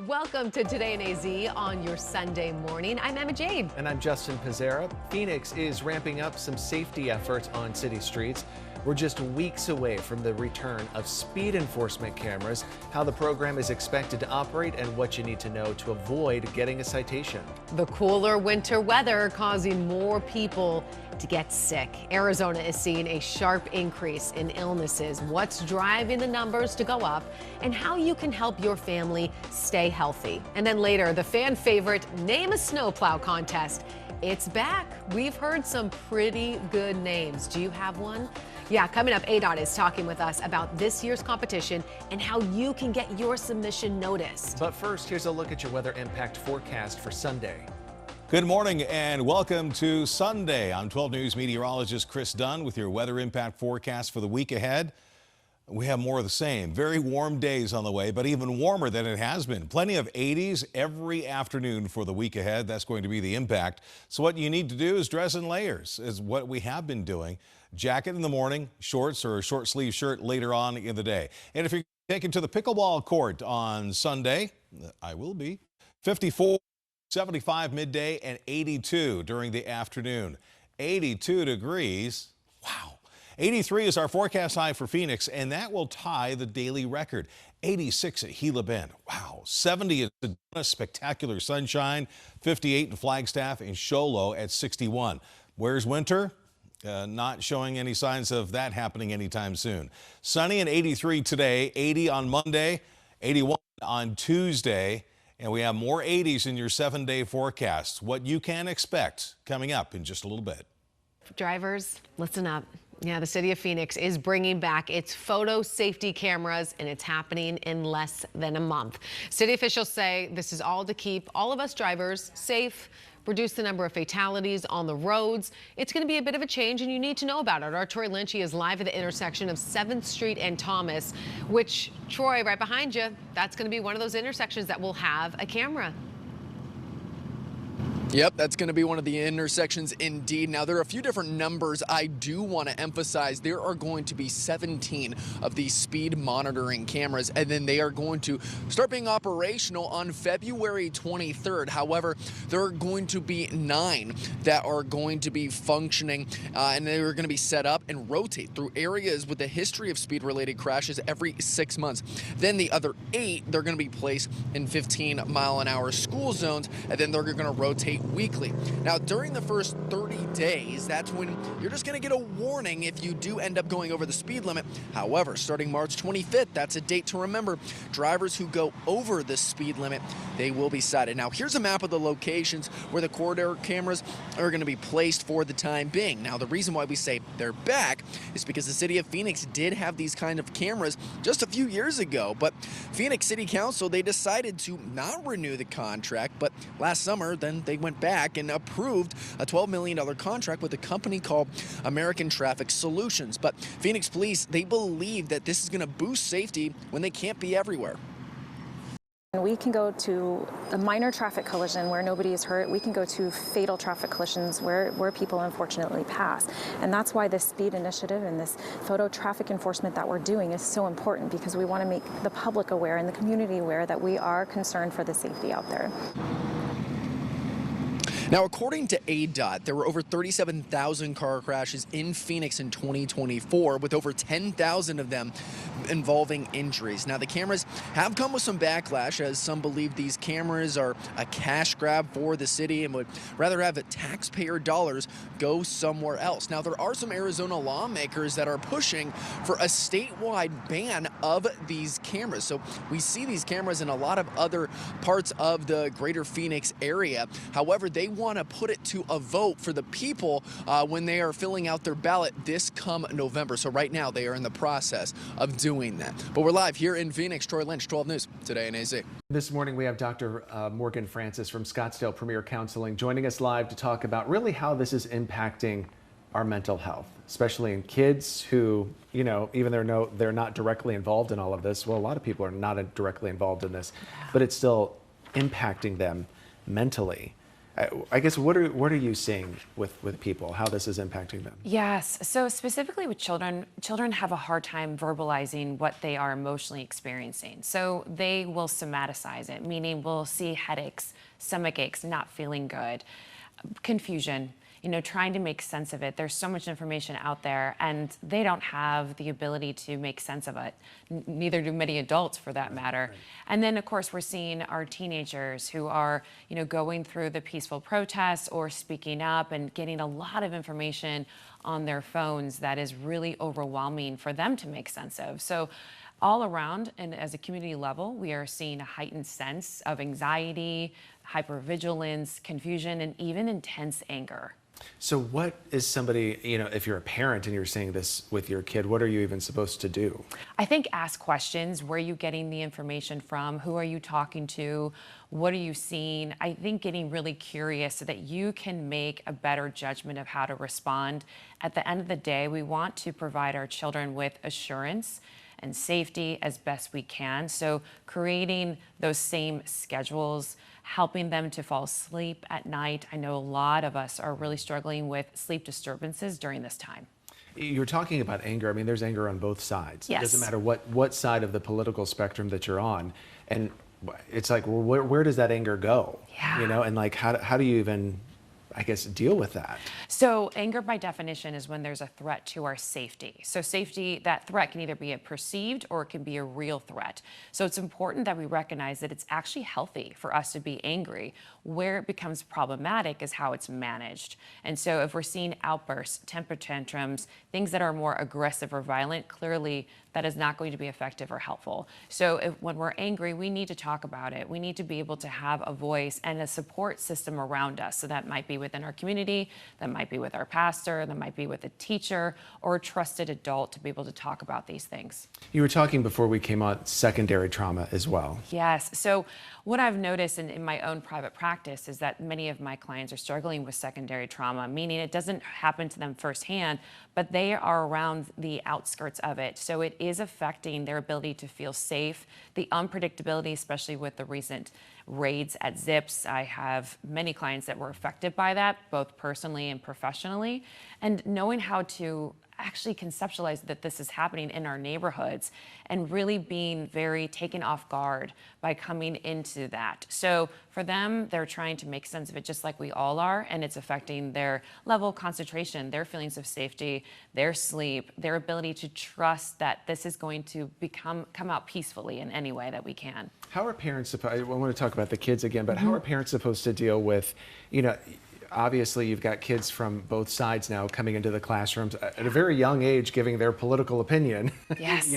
Welcome to Today in AZ on your Sunday morning. I'm Emma Jade. And I'm Justin Pizzera. Phoenix is ramping up some safety efforts on city streets. We're just weeks away from the return of speed enforcement cameras, how the program is expected to operate, and what you need to know to avoid getting a citation. The cooler winter weather causing more people to get sick. Arizona is seeing a sharp increase in illnesses. What's driving the numbers to go up and how you can help your family stay healthy. And then later, the fan favorite Name a Snowplow contest. It's back. We've heard some pretty good names. Do you have one? Yeah, coming up, ADOT is talking with us about this year's competition and how you can get your submission noticed. But first, here's a look at your weather impact forecast for Sunday. Good morning and welcome to Sunday. I'm 12 News meteorologist Chris Dunn with your weather impact forecast for the week ahead. We have more of the same. Very warm days on the way, but even warmer than it has been. Plenty of 80s every afternoon for the week ahead. That's going to be the impact. So what you need to do is dress in layers, is what we have been doing. Jacket in the morning, shorts or a short sleeve shirt later on in the day. And if you're taken to the pickleball court on Sunday, I will be, 54, 75 midday, and 82 during the afternoon. 82 degrees. Wow. 83 is our forecast high for Phoenix, and that will tie the daily record. 86 at Gila Bend. Wow. 70 at Sedona, spectacular sunshine. 58 in Flagstaff and Show Low at 61. Where's winter? Not showing any signs of that happening anytime soon. Sunny and 83 today, 80 on Monday, 81 on Tuesday, and we have more 80s in your 7-day forecast. What you can expect coming up in just a little bit. Drivers, listen up. Yeah, the city of Phoenix is bringing back its photo safety cameras, and it's happening in less than a month. City officials say this is all to keep all of us drivers safe, reduce the number of fatalities on the roads. It's going to be a bit of a change, and you need to know about it. Our Troy Lynchy is live at the intersection of 7th Street and Thomas, which, Troy, right behind you, that's going to be one of those intersections that will have a camera. Yep, that's going to be one of the intersections indeed. Now, there are a few different numbers I do want to emphasize. There are going to be 17 of these speed monitoring cameras, and then they are going to start being operational on February 23rd. However, there are going to be 9 that are going to be functioning, and they are going to be set up and rotate through areas with a history of speed-related crashes every 6 months. Then the other 8, they're going to be placed in 15-mile-an-hour school zones, and then they're going to rotate weekly. Now, during the first 30 days, that's when you're just going to get a warning if you do end up going over the speed limit. However, starting March 25th, that's a date to remember. Drivers who go over the speed limit, they will be cited. Now, here's a map of the locations where the corridor cameras are going to be placed for the time being. Now, the reason why we say they're back is because the city of Phoenix did have these kind of cameras just a few years ago, but Phoenix City Council, they decided to not renew the contract, but last summer, then they went back and approved a $12 million contract with a company called American Traffic Solutions. But Phoenix police, they believe that this is going to boost safety when they can't be everywhere. We can go to a minor traffic collision where nobody is hurt. We can go to fatal traffic collisions where people unfortunately pass. And that's why this speed initiative and this photo traffic enforcement that we're doing is so important, because we want to make the public aware and the community aware that we are concerned for the safety out there. Now, according to ADOT, there were over 37,000 car crashes in Phoenix in 2024, with over 10,000 of them involving injuries. Now, the cameras have come with some backlash, as some believe these cameras are a cash grab for the city and would rather have taxpayer dollars go somewhere else. Now, there are some Arizona lawmakers that are pushing for a statewide ban of these cameras. So we see these cameras in a lot of other parts of the greater Phoenix area. However, they want to put it to a vote for the people when they are filling out their ballot this come November. So right now they are in the process of doing that. But we're live here in Phoenix. Troy Lynch, 12 News, Today in AZ. This morning we have Dr. Morgan Francis from Scottsdale Premier Counseling joining us live to talk about really how this is impacting our mental health, especially in kids who, you know, even though they're not directly involved in all of this. Well, a lot of people are not directly involved in this, but it's still impacting them mentally. I guess what are you seeing with people, how this is impacting them? Yes. So specifically with children, children have a hard time verbalizing what they are emotionally experiencing. So they will somaticize it, meaning we'll see headaches, stomach aches, not feeling good, confusion, trying to make sense of it. There's so much information out there and they don't have the ability to make sense of it. Neither do many adults for that matter. Right. And then of course we're seeing our teenagers who are, going through the peaceful protests or speaking up and getting a lot of information on their phones that is really overwhelming for them to make sense of. So all around and as a community level, we are seeing a heightened sense of anxiety, hypervigilance, confusion, and even intense anger. So what is somebody, if you're a parent and you're seeing this with your kid, what are you even supposed to do? I think ask questions. Where are you getting the information from? Who are you talking to? What are you seeing? I think getting really curious so that you can make a better judgment of how to respond. At the end of the day, we want to provide our children with assurance and safety as best we can. So creating those same schedules, helping them to fall asleep at night. I know a lot of us are really struggling with sleep disturbances during this time. You're talking about anger. I mean, there's anger on both sides. Yes. It doesn't matter what side of the political spectrum that you're on. And it's like, well, where does that anger go? Yeah. And like, how do you even, I guess, deal with that? So anger by definition is when there's a threat to our safety. So safety, that threat can either be a perceived or it can be a real threat. So it's important that we recognize that it's actually healthy for us to be angry. Where it becomes problematic is how it's managed. And so if we're seeing outbursts, temper tantrums, things that are more aggressive or violent, clearly that is not going to be effective or helpful. So when we're angry, we need to talk about it. We need to be able to have a voice and a support system around us. So that might be within our community, that might be with our pastor, that might be with a teacher or a trusted adult to be able to talk about these things. You were talking before we came on secondary trauma as well. Yes. So what I've noticed in my own private practice is that many of my clients are struggling with secondary trauma, meaning it doesn't happen to them firsthand, but they are around the outskirts of it. So it is affecting their ability to feel safe, the unpredictability, especially with the recent raids at Zips. I have many clients that were affected by that, both personally and professionally, and knowing how to actually conceptualize that this is happening in our neighborhoods and really being very taken off guard by coming into that. So for them, they're trying to make sense of it just like we all are, and it's affecting their level of concentration, their feelings of safety, their sleep, their ability to trust that this is going to come out peacefully in any way that we can. How are parents supposed, I want to talk about the kids again, but how are parents supposed to deal with, obviously you've got kids from both sides now coming into the classrooms at a very young age giving their political opinion. Yes.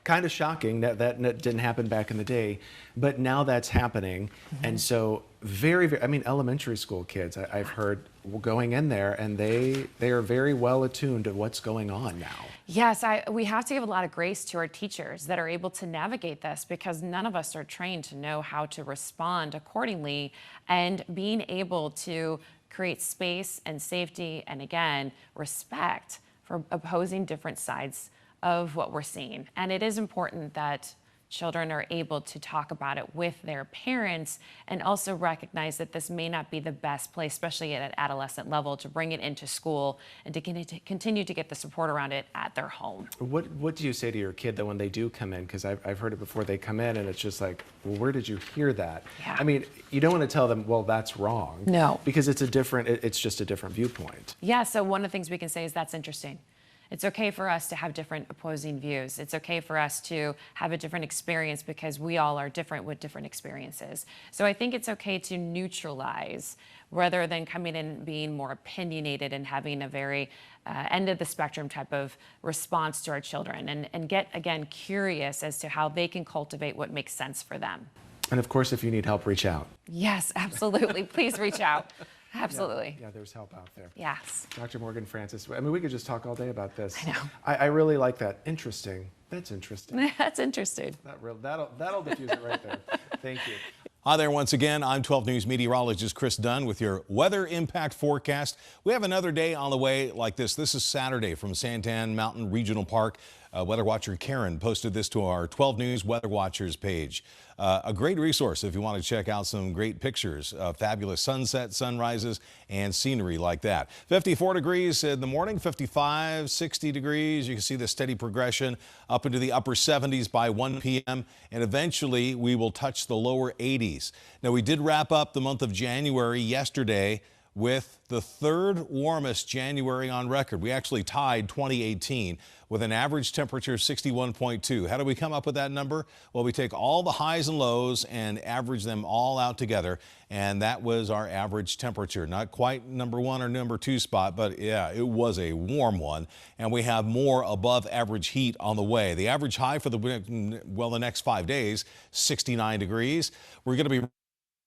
Kind of shocking that didn't happen back in the day, but now that's happening. And so very, elementary school kids, I've heard going in there and they are very well attuned to what's going on now. Yes, we have to give a lot of grace to our teachers that are able to navigate this because none of us are trained to know how to respond accordingly, and being able to create space and safety and, again, respect for opposing different sides of what we're seeing. And it is important that children are able to talk about it with their parents and also recognize that this may not be the best place, especially at an adolescent level, to bring it into school and to continue to get the support around it at their home. What do you say to your kid though when they do come in? Because I've heard it before, they come in and it's just like, well, where did you hear that? Yeah. I mean, you don't want to tell them, well, that's wrong. No. Because it's just a different viewpoint. Yeah, so one of the things we can say is that's interesting. It's okay for us to have different opposing views. It's okay for us to have a different experience because we all are different with different experiences. So I think it's okay to neutralize rather than coming in and being more opinionated and having a very end of the spectrum type of response to our children, and get, again, curious as to how they can cultivate what makes sense for them. And of course, if you need help, reach out. Yes, absolutely. Please reach out. Absolutely. Yeah, there's help out there. Yes. Dr. Morgan Francis, I mean, we could just talk all day about this. I know. I really like that. Interesting. That's interesting. That's interesting. That'll diffuse it right there. Thank you. Hi there once again. I'm 12 News meteorologist Chris Dunn with your weather impact forecast. We have another day on the way like this. This is Saturday from Santan Mountain Regional Park. Weather watcher Karen posted this to our 12 News Weather Watchers page. A great resource if you want to check out some great pictures of fabulous sunsets, sunrises, and scenery like that. 54 degrees in the morning, 55, 60 degrees. You can see the steady progression up into the upper 70s by 1 p.m. and eventually we will touch the lower 80s. Now, we did wrap up the month of January yesterday with the third warmest January on record. We actually tied 2018 with an average temperature of 61.2. How do we come up with that number? Well, we take all the highs and lows and average them all out together, and that was our average temperature. Not quite number 1 or number 2 spot, but yeah, it was a warm one, and we have more above average heat on the way. The average high for the next 5 days, 69 degrees. We're going to be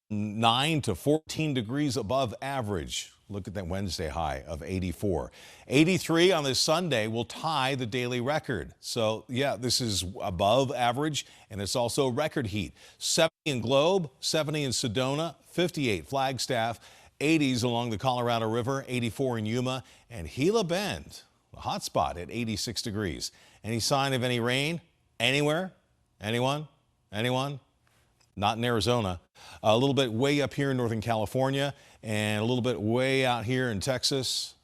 9 to 14 degrees above average. Look at that Wednesday high of 84. 83 on this Sunday will tie the daily record. So yeah, this is above average, and it's also record heat. 70 in Globe, 70 in Sedona, 58 Flagstaff, 80s along the Colorado River, 84 in Yuma, and Gila Bend, a hot spot at 86 degrees. Any sign of any rain anywhere? Anyone? Anyone? Not in Arizona. A little bit way up here in Northern California and a little bit way out here in Texas.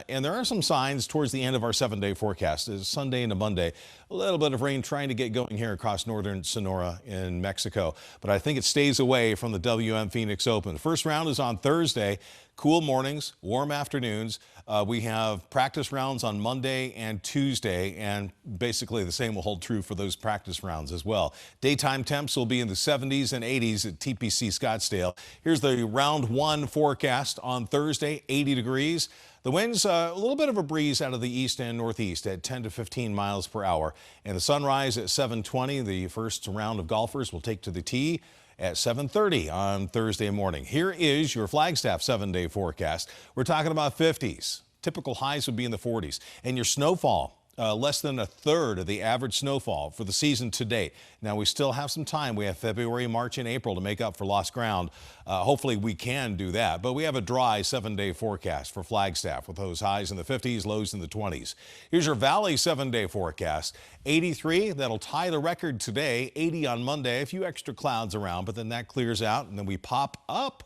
And there are some signs towards the end of our 7-day forecast. It's Sunday into Monday. A little bit of rain trying to get going here across northern Sonora in Mexico. But I think it stays away from the WM Phoenix Open. The first round is on Thursday. Cool mornings, warm afternoons. We have practice rounds on Monday and Tuesday, and basically the same will hold true for those practice rounds as well. Daytime temps will be in the 70s and 80s at TPC Scottsdale. Here's the round 1 forecast on Thursday, 80 degrees. The winds, a little bit of a breeze out of the east and northeast at 10 to 15 miles per hour. And the sunrise at 7:20. The first round of golfers will take to the tee at 7:30 on Thursday morning. Here is your Flagstaff 7-day forecast. We're talking about 50s. Typical highs would be in the 40s. And your snowfall, less than a third of the average snowfall for the season to date. Now, we still have some time. We have February, March, and April to make up for lost ground. Hopefully we can do that. But we have a dry 7-day forecast for Flagstaff with those highs in the 50s, lows in the 20s. Here's your Valley 7-day forecast. 83, that'll tie the record today. 80 on Monday, a few extra clouds around, but then that clears out, and then we pop up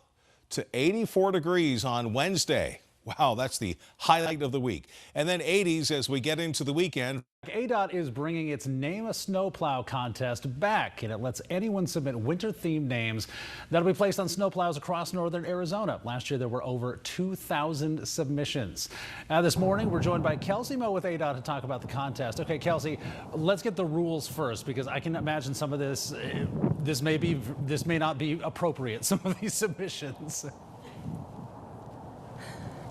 to 84 degrees on Wednesday. Wow, that's the highlight of the week. And then 80s as we get into the weekend. ADOT is bringing its Name a Snowplow contest back, and it lets anyone submit winter-themed names that'll be placed on snowplows across northern Arizona. Last year, there were over 2,000 submissions. This morning, we're joined by Kelsey Moe with ADOT to talk about the contest. Okay, Kelsey, let's get the rules first, because I can imagine some of this, this may not be appropriate, some of these submissions.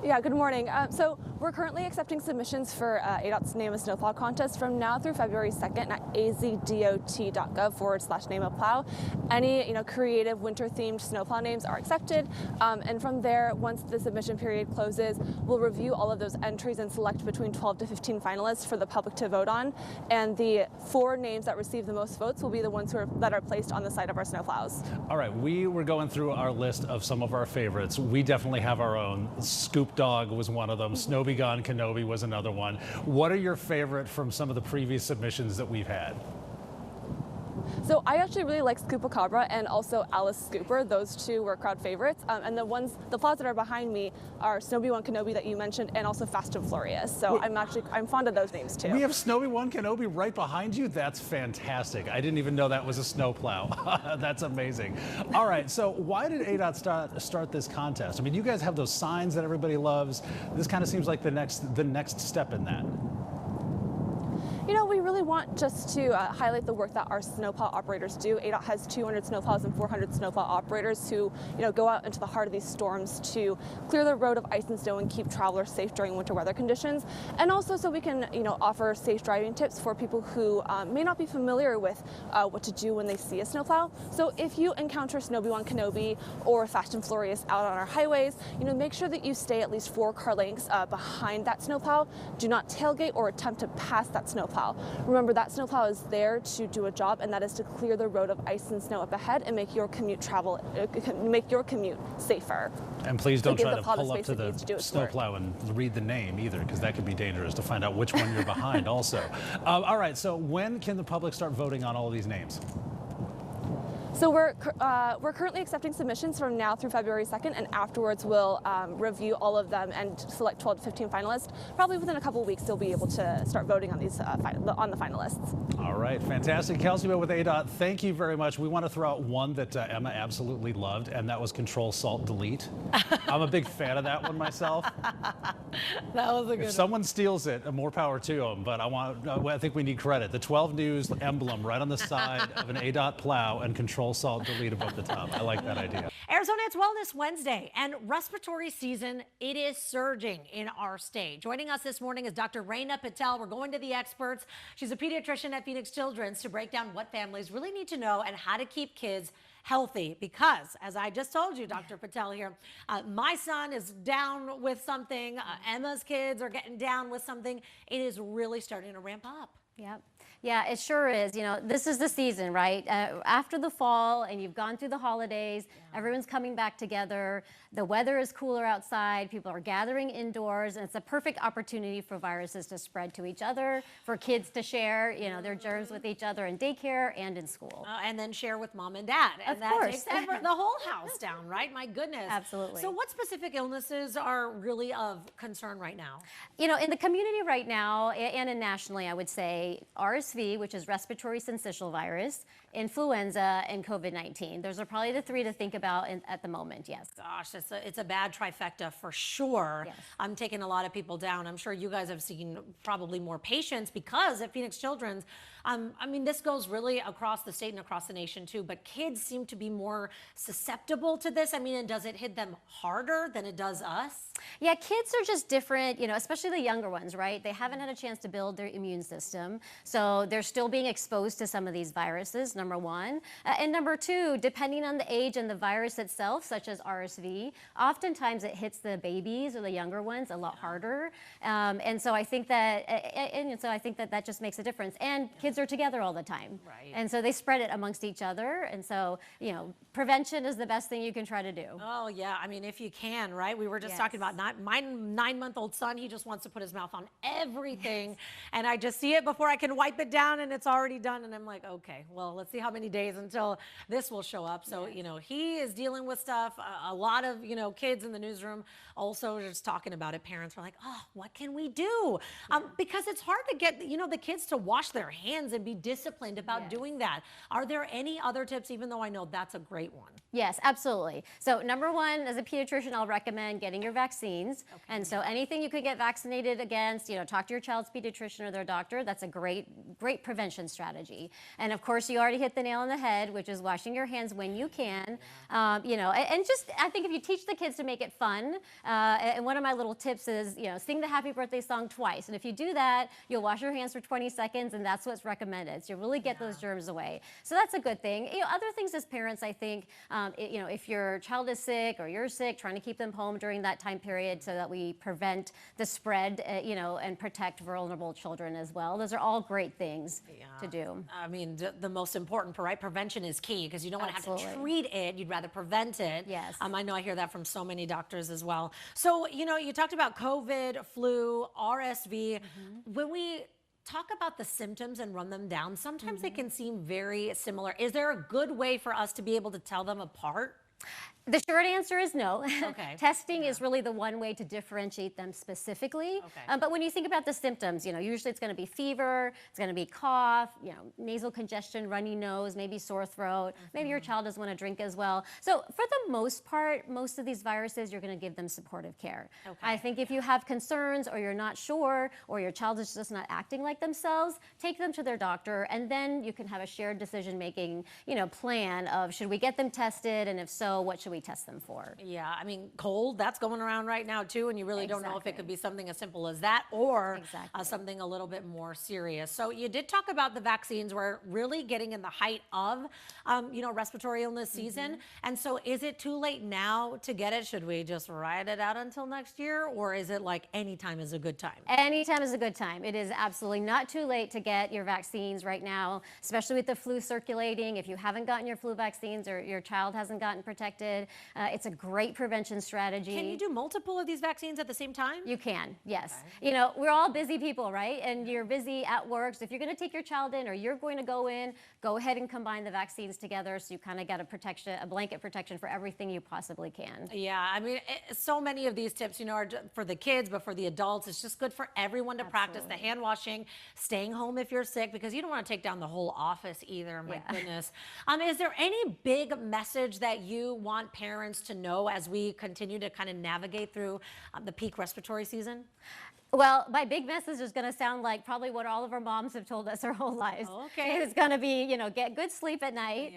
Yeah, good morning. So we're currently accepting submissions for ADOT's Name a Snowplow contest from now through February 2nd at azdot.gov/name-a-plow. Any creative winter-themed snowplow names are accepted, and from there, once the submission period closes, we'll review all of those entries and select between 12 to 15 finalists for the public to vote on. And the 4 names that receive the most votes will be the ones that are placed on the side of our snowplows. All right, we were going through our list of some of our favorites. We definitely have our own. Scoop Dog was one of them. Snow Gone Kenobi was another one. What are your favorite from some of the previous submissions that we've had? So I actually really like Scoopacabra and also Alice Scooper. Those two were crowd favorites. And the plows that are behind me are Snowy One Kenobi that you mentioned, and also Fast and Furious. So I'm fond of those names too. We have Snowy One Kenobi right behind you. That's fantastic. I didn't even know that was a snowplow. That's amazing. All right. So why did ADOT start this contest? I mean, you guys have those signs that everybody loves. This kind of seems like the next step in that. We really want just to highlight the work that our snowplow operators do. ADOT has 200 snowplows and 400 snowplow operators who, go out into the heart of these storms to clear the road of ice and snow and keep travelers safe during winter weather conditions. And also so we can, offer safe driving tips for people who may not be familiar with what to do when they see a snowplow. So if you encounter Snowy One Kenobi or Fast and Furious out on our highways, make sure that you stay at least 4 car lengths behind that snowplow. Do not tailgate or attempt to pass that snowplow. Remember, that snowplow is there to do a job, and that is to clear the road of ice and snow up ahead and make your commute safer. And please don't try to pull up to the snowplow and read the name either, because that could be dangerous to find out which one you're behind also. All right, so when can the public start voting on all of these names? So we're currently accepting submissions from now through February 2nd, and afterwards we'll review all of them and select 12 to 15 finalists. Probably within a couple of weeks, they'll be able to start voting on these on the finalists. All right, fantastic. Kelsey with ADOT, thank you very much. We want to throw out one that Emma absolutely loved, and that was Control, Salt, Delete. I'm a big fan of that one myself. That was a good If someone steals it, more power to them, but I think we need credit. The 12 News emblem right on the side of an ADOT plow and Control, Salt, Delete above the top. I like that idea. Arizona, it's Wellness Wednesday, and respiratory season, it is surging in our state. Joining us this morning is Dr. Raina Patel. We're going to the experts. She's a pediatrician at Phoenix Children's to break down what families really need to know and how to keep kids healthy, because as I just told you, Dr. Patel here, my son is down with something. Emma's kids are getting down with something. It is really starting to ramp up. Yep. Yeah, it sure is. You know, this is the season, right? After the fall and you've gone through the holidays, everyone's coming back together. The weather is cooler outside. People are gathering indoors, and it's a perfect opportunity for viruses to spread to each other, for kids to share, you know, their germs with each other in daycare and in school. And then share with mom and dad. And Of course. takes the whole house down, right? My goodness. Absolutely. So what specific illnesses are really of concern right now? You know, in the community right now, and nationally, I would say RSV, which is respiratory syncytial virus, influenza, and COVID-19. Those are probably the three to think about at the moment, yes. Gosh, it's a bad trifecta for sure. Yes. I'm taking a lot of people down. I'm sure you guys have seen probably more patients because at Phoenix Children's, I mean, this goes really across the state and across the nation too, but kids seem to be more susceptible to this. I mean, and does it hit them harder than it does us? Yeah, kids are just different, you know, especially the younger ones, right? They haven't had a chance to build their immune system. So they're still being exposed to some of these viruses, number one. And number two, depending on the age and the virus itself, such as RSV, oftentimes it hits the babies or the younger ones a lot harder. And so I think that, that just makes a difference. And kids are together all the time. Right. And so they spread it amongst each other. And so, you know, prevention is the best thing you can try to do. Oh, yeah. I mean, if you can, right? We were just Yes. talking about my 9-month-old son. He just wants to put his mouth on everything. Yes. And I just see it before I can wipe it down and it's already done. And I'm like, okay, well, let's see how many days until this will show up. So, you know, he is dealing with stuff. A lot of, you know, kids in the newsroom also just talking about it. Parents are like, oh, what can we do? Because it's hard to get, you know, the kids to wash their hands and be disciplined about doing that. Are there any other tips, even though I know that's a great one? Yes, absolutely. So number one, as a pediatrician, I'll recommend getting your vaccines. Okay. And so anything you could get vaccinated against, you know, talk to your child's pediatrician or their doctor. That's a great prevention strategy. And of course, you already hit the nail on the head, which is washing your hands when you can. You know, and just, I think if you teach the kids to make it fun, and one of my little tips is, you know, sing the happy birthday song twice. And if you do that, you'll wash your hands for 20 seconds, and that's what's recommended. So you really get those germs away. So that's a good thing. You know, other things as parents, I think, you know, if your child is sick or you're sick, trying to keep them home during that time period so that we prevent the spread, you know, and protect vulnerable children as well. Those are all great things to do. I mean, the most important, right? Prevention is key because you don't want to have to treat it. You'd rather prevent it. Yes. I know I hear that from so many doctors as well. So, you know, you talked about COVID, flu, RSV. When we talk about the symptoms and run them down, sometimes they can seem very similar. Is there a good way for us to be able to tell them apart? The short answer is no. Okay. Testing is really the one way to differentiate them specifically. Okay. But when you think about the symptoms, you know, usually it's going to be fever, it's going to be cough, you know, nasal congestion, runny nose, maybe sore throat. Maybe your child doesn't want to drink as well. So for the most part, most of these viruses, you're going to give them supportive care. Okay. I think if you have concerns or you're not sure or your child is just not acting like themselves, take them to their doctor, and then you can have a shared decision-making, you know, plan of should we get them tested, and if so, what should we test them for? Yeah, I mean, cold, that's going around right now too, and you really don't know if it could be something as simple as that or something a little bit more serious. So you did talk about the vaccines. We're really getting in the height of, you know, respiratory illness season. And so is it too late now to get it? Should we just ride it out until next year, or is it like any time is a good time? Anytime is a good time. It is absolutely not too late to get your vaccines right now, especially with the flu circulating. If you haven't gotten your flu vaccines or your child hasn't gotten protected. It's a great prevention strategy. Can you do multiple of these vaccines at the same time? You can, yes. Okay. You know, we're all busy people, right? And you're busy at work. So if you're going to take your child in or you're going to go in, go ahead and combine the vaccines together so you kind of get a blanket protection for everything you possibly can. Yeah, I mean, so many of these tips, you know, are for the kids, but for the adults, it's just good for everyone to practice the hand washing, staying home if you're sick, because you don't want to take down the whole office either, my goodness. Is there any big message that you want parents to know as we continue to kind of navigate through the peak respiratory season? Well, my big message is going to sound like probably what all of our moms have told us our whole lives. Okay. It's going to be, you know, get good sleep at night,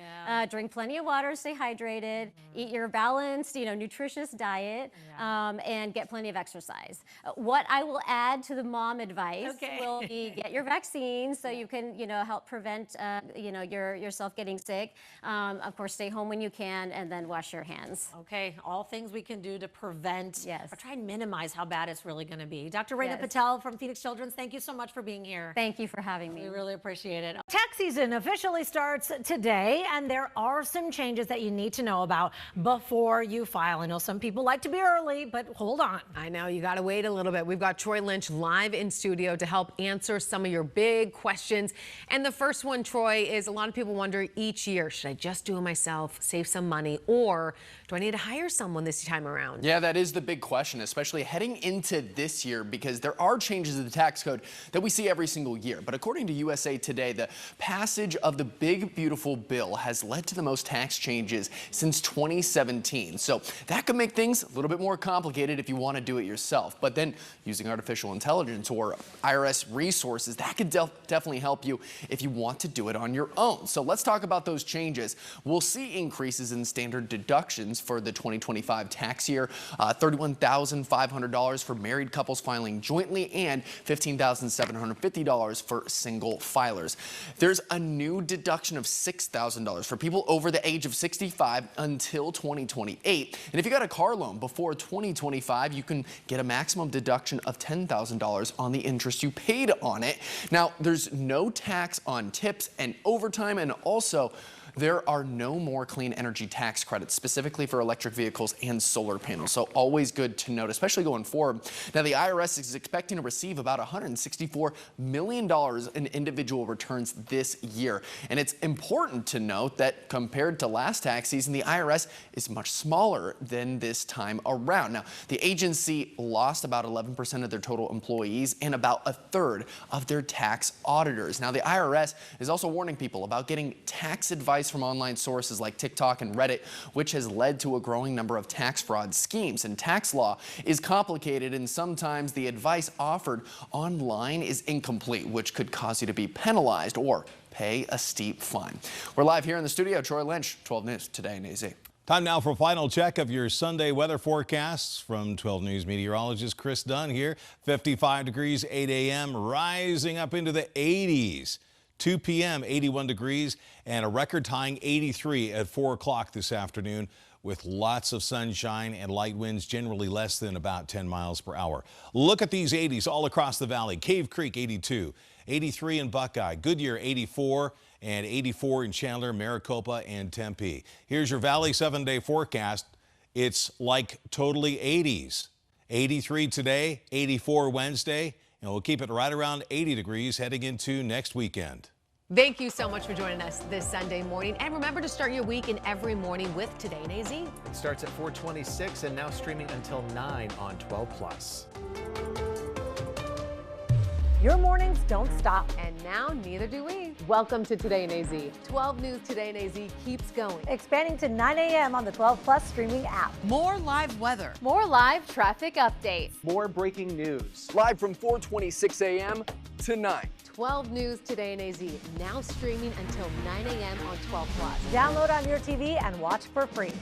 drink plenty of water, stay hydrated, eat your balanced, you know, nutritious diet, and get plenty of exercise. What I will add to the mom advice will be get your vaccines so you can, you know, help prevent, you know, yourself getting sick. Of course, stay home when you can, and then wash your hands. Okay, all things we can do to prevent or try and minimize how bad it's really going to be. Dr. Reina Yes. Patel from Phoenix Children's, thank you so much for being here. Thank you for having me. We really appreciate it. Tax season officially starts today, and there are some changes that you need to know about before you file. I know some people like to be early, but hold on. I know, you got to wait a little bit. We've got Troy Lynch live in studio to help answer some of your big questions. And the first one, Troy, is a lot of people wonder each year, should I just do it myself, save some money, or do I need to hire someone this time around? Yeah, that is the big question, especially heading into this year, because there are changes in the tax code that we see every single year. But according to USA Today, the passage of the big, beautiful bill has led to the most tax changes since 2017. So that could make things a little bit more complicated if you want to do it yourself. But then using artificial intelligence or IRS resources, that could definitely help you if you want to do it on your own. So let's talk about those changes. We'll see increases in standard deductions for the 2025 tax year, $31,500 for married couples filing jointly and $15,750 for single filers. There's a new deduction of $6,000 for people over the age of 65 until 2028. And if you got a car loan before 2025, you can get a maximum deduction of $10,000 on the interest you paid on it. Now, there's no tax on tips and overtime, and also there are no more clean energy tax credits specifically for electric vehicles and solar panels. So always good to note, especially going forward. Now, the IRS is expecting to receive about $164 million in individual returns this year. And it's important to note that compared to last tax season, the IRS is much smaller than this time around. Now, the agency lost about 11% of their total employees and about a third of their tax auditors. Now, the IRS is also warning people about getting tax advice from online sources like TikTok and Reddit, which has led to a growing number of tax fraud schemes. And tax law is complicated, and sometimes the advice offered online is incomplete, which could cause you to be penalized or pay a steep fine. We're live here in the studio. Troy Lynch, 12 News Today in AZ. Time now for a final check of your Sunday weather forecasts from 12 News meteorologist Chris Dunn here. 55 degrees, 8 a.m., rising up into the 80s. 2 p.m., 81 degrees, and a record-tying 83 at 4 o'clock this afternoon, with lots of sunshine and light winds, generally less than about 10 miles per hour. Look at these 80s all across the valley. Cave Creek, 82, 83 in Buckeye, Goodyear, 84, and 84 in Chandler, Maricopa, and Tempe. Here's your Valley 7-day forecast. It's like totally 80s. 83 today, 84 Wednesday, and we'll keep it right around 80 degrees heading into next weekend. Thank you so much for joining us this Sunday morning. And remember to start your week in every morning with Today in AZ. It starts at 4:26 and now streaming until 9 on 12+. Your mornings don't stop. And now neither do we. Welcome to Today in AZ. 12 News Today in AZ keeps going. Expanding to 9 a.m. on the 12 Plus streaming app. More live weather. More live traffic updates. More breaking news. Live from 4:26 a.m. to 9. 12 News Today in AZ, now streaming until 9 a.m. on 12 Plus. Download on your TV and watch for free.